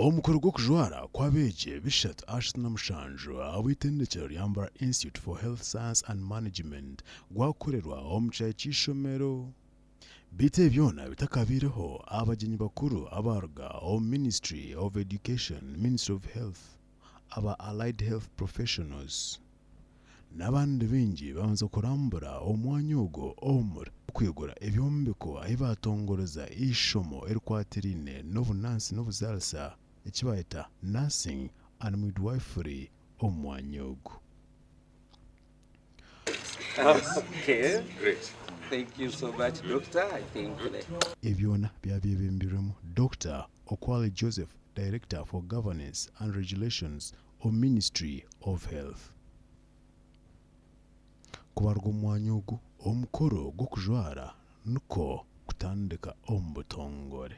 omukoro gw'okujwara kw'abeegi bishatu 27 ab'itendekero rya Mbarara Institute for Health Science and Management gwakorerwa omu kyaro ky'ishomero bite byona bitakabireho abagenyi bakuru abaruga omu Ministry of Education, Ministry of Health, aba Allied Health Professionals n'abandi bingi babanza kurambura omwanya ogwo omuri kwigura ebyombeko ahi batongoreza ishomo erikwatirine n'obunansi n'obuzaalisa ekibayita nursing and midwifery omu mwanya ogwo. Okay, great. Thank you so much, Doctor. I think ebyona byabyebembirwemu Dr. Okwali Joseph, Director for Governance and Regulations of Ministry of Health. Kubarwa omwanya ogwo omukoro gw'okujwara nuko kutandika omu butongore.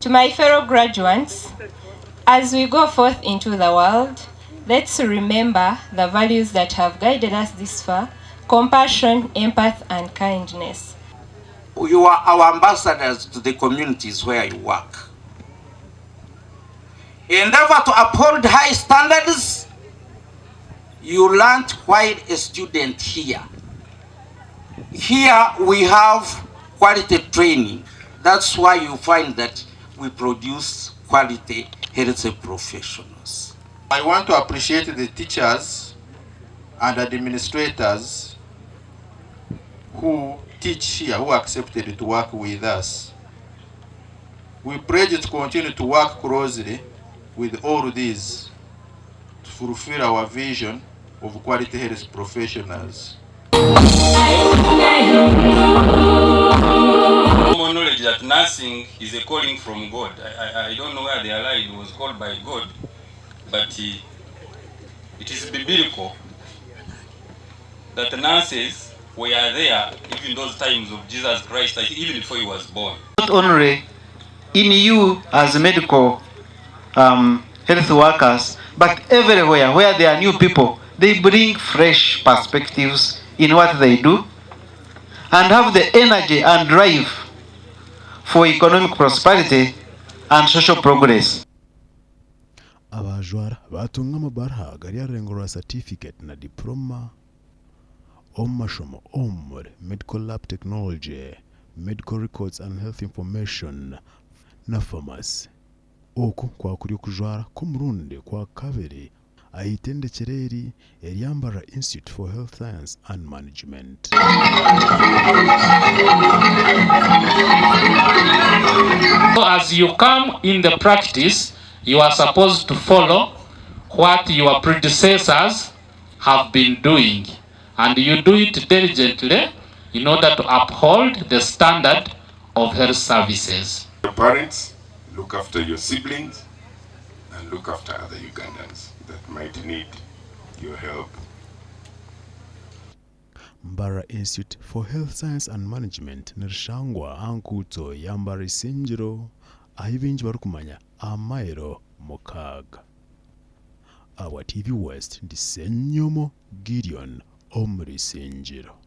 To my fellow graduates, as we go forth into the world, let's remember the values that have guided us this far: compassion, empathy, and kindness. You are our ambassadors to the communities where you work. Endeavor to uphold high standards you learned while a student here. Here we have quality training. That's why you find that we produce quality health professionals. I want to appreciate the teachers and administrators who teach here, who accepted to work with us. We pledge to continue to work closely with all these to fulfill our vision of quality health professionals. Common knowledge that nursing is a calling from God. I don't know where the allied was called by God, but it is biblical that the nurses were there even those times of Jesus Christ, even before he was born. Not only in you as medical health workers, but everywhere where there are new people, they bring fresh perspectives in what they do and have the energy and drive for economic prosperity and social progress. Abajwara batunga amabara gari arengorwa certificate na diploma omashomo omuri medical lab technology, medical records and health information na pharmacy. Oku kwa kuri kujwara k'umurundi kwa kabiri ahitendekero rya Mbarara Institute for Health Science and Management. So as you come in the practice, you are supposed to follow what your predecessors have been doing, and you do it diligently in order to uphold the standard of health services. Your parents, look after your siblings, and look after other Ugandans that might need your help. Mbarara Institute for Health Science and Management nirishangwa ankuto ya Mbarara Isingiro ahibinji barukumanya amairo mukaga. Our TV West ndisenyomo Gideon omuri Isingiro.